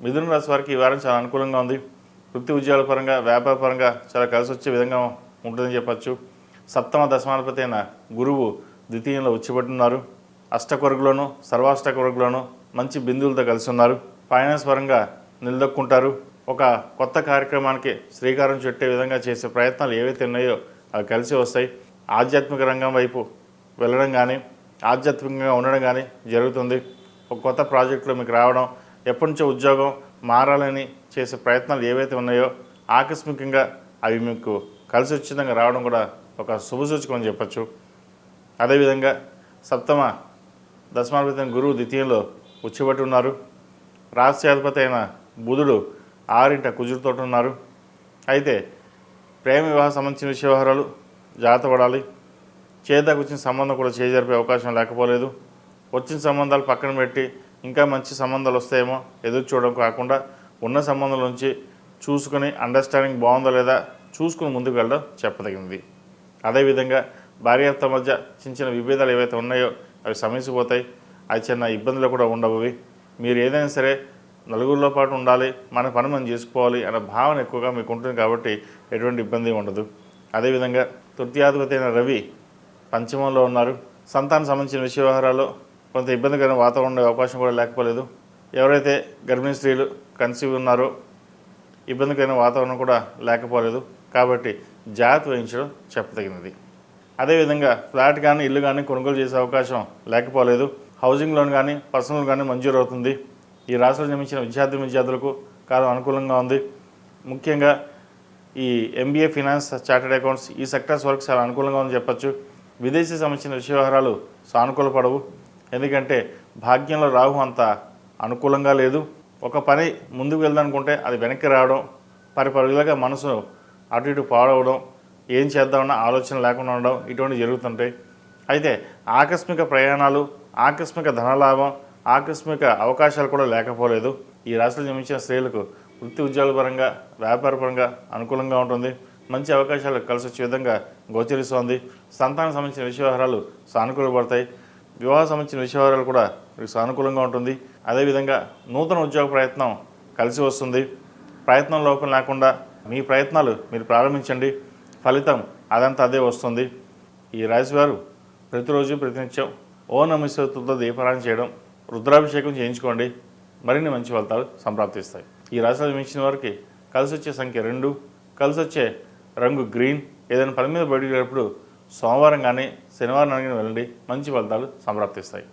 మిథున రాశి వారికి ఈ వారం చాలా అనుకూలంగా ఉంది. వృత్తి ఉద్యోగాల పరంగా, వ్యాపార పరంగా చాలా కలిసి వచ్చే విధంగా ఉంటుందని చెప్పచ్చు. సప్తమ దశమాధిపతి అయిన గురువు ద్వితీయంలో ఉచ్చిపట్టున్నారు. అష్టకొరుగులోను, సర్వాష్టకొరుగులోను మంచి బిందువులతో కలిసి ఉన్నారు. ఫైనాన్స్ పరంగా నిలదొక్కుంటారు. ఒక కొత్త కార్యక్రమానికి శ్రీకారం చుట్టే విధంగా చేసే ప్రయత్నాలు ఏవైతే ఉన్నాయో అవి కలిసి వస్తాయి. ఆధ్యాత్మిక రంగం వైపు వెళ్ళడం కానీ, ఆధ్యాత్మికంగా ఉండడం కానీ జరుగుతుంది. ఒక కొత్త ప్రాజెక్టులో మీకు రావడం, ఎప్పటి నుంచో ఉద్యోగం మారాలని చేసే ప్రయత్నాలు ఏవైతే ఉన్నాయో ఆకస్మికంగా అవి మీకు కలిసి వచ్చే విధంగా రావడం కూడా ఒక శుభసూచకం అని చెప్పచ్చు. అదేవిధంగా సప్తమ దశమాధిపతి అయిన గురువు ద్వితీయంలో ఉచ్చిపట్టి ఉన్నారు. రాష్ట్రాధిపతి అయిన బుధుడు 6వ కుజుడితో ఉన్నారు. అయితే ప్రేమ వివాహ సంబంధించిన వ్యవహారాలు జాగ్రత్త పడాలి. చేతకు వచ్చిన సంబంధం కూడా చేజరిపే అవకాశం లేకపోలేదు. వచ్చిన సంబంధాలు పక్కన పెట్టి ఇంకా మంచి సంబంధాలు వస్తాయేమో ఎదురు చూడడం కాకుండా ఉన్న సంబంధం నుంచి చూసుకుని అండర్స్టాండింగ్ బాగుందో లేదా చూసుకుని ముందుకు వెళ్ళడం చెప్పదగింది. అదేవిధంగా భార్యాభర్త మధ్య చిన్న చిన్న విభేదాలు ఏవైతే ఉన్నాయో అవి సమస్యపోతాయి. అవి చిన్న ఇబ్బందులు కూడా ఉండవు. మీరు ఏదైనా సరే నలుగురిలో పాటు ఉండాలి, మన పని మనం చేసుకోవాలి అనే భావన ఎక్కువగా మీకు ఉంటుంది కాబట్టి ఎటువంటి ఇబ్బంది ఉండదు. అదేవిధంగా తృతీయాధిపతి అయిన రవి పంచమంలో ఉన్నారు. సంతానం సంబంధించిన వ్యవహారాల్లో కొంత ఇబ్బందికరమైన వాతావరణం ఉండే అవకాశం కూడా లేకపోలేదు. ఎవరైతే గర్భిణీ స్త్రీలు కన్సీవ్ ఉన్నారో ఇబ్బందికరమైన వాతావరణం కూడా లేకపోలేదు కాబట్టి జాగ్రత్త వహించడం చెప్పదగినది. అదేవిధంగా ఫ్లాట్ కానీ ఇల్లు కానీ కొనుగోలు చేసే అవకాశం లేకపోలేదు. హౌసింగ్ లోన్ కానీ పర్సనల్ కానీ మంజూరు అవుతుంది. ఈ రాశిలో జన్మించిన విద్యార్థులకు కాలం అనుకూలంగా ఉంది. ముఖ్యంగా ఈ MBA ఫినాన్స్, చార్టెడ్ అకౌంట్స్ ఈ సెక్టర్స్ వరకు చాలా అనుకూలంగా ఉందని చెప్పచ్చు. విదేశీ సంబంధించిన వ్యవహారాలు సానుకూల పడవు. ఎందుకంటే భాగ్యంలో రాహు అంత అనుకూలంగా లేదు. ఒక పని ముందుకు వెళ్దామనుకుంటే అది వెనక్కి రావడం, పరిపరుగులుగా మనసు అటు ఇటు పాడవడం, ఏం చేద్దామన్న ఆలోచన లేకుండా ఉండడం ఇటువంటివి జరుగుతుంటాయి. అయితే ఆకస్మిక ప్రయాణాలు, ఆకస్మిక ధనలాభం, ఆకస్మిక అవకాశాలు కూడా లేకపోలేదు. ఈ రాశిలో జన్మించిన స్త్రీలకు వృత్తి ఉద్యోగాల పరంగా, వ్యాపార పరంగా అనుకూలంగా ఉంటుంది. మంచి అవకాశాలు కలిసి వచ్చే విధంగా గోచరిస్తోంది. సంతానం సంబంధించిన వ్యవహారాలు సానుకూలపడతాయి. వివాహ సంబంధించిన వ్యవహారాలు కూడా మీకు సానుకూలంగా ఉంటుంది. అదేవిధంగా నూతన ఉద్యోగ ప్రయత్నం కలిసి వస్తుంది. ప్రయత్నం లోపం లేకుండా మీ ప్రయత్నాలు మీరు ప్రారంభించండి, ఫలితం అదంతా అదే వస్తుంది. ఈ రాశివారు ప్రతిరోజు ప్రతినిత్యం ఓ నమశివాయతో దీపారాయణ చేయడం, రుద్రాభిషేకం చేయించుకోండి. మరిన్ని మంచి ఫలితాలు సంప్రాప్తిస్తాయి. ఈ రాశిలో జన్మించిన వారికి కలిసి వచ్చే సంఖ్య 2, కలిసి వచ్చే రంగు గ్రీన్. ఏదైనా పని మీద బయటకు వెళ్ళినప్పుడు సోమవారం కానీ శనివారం కానీ వెళ్ళండి, మంచి ఫలితాలు సంప్రాప్తిస్తాయి.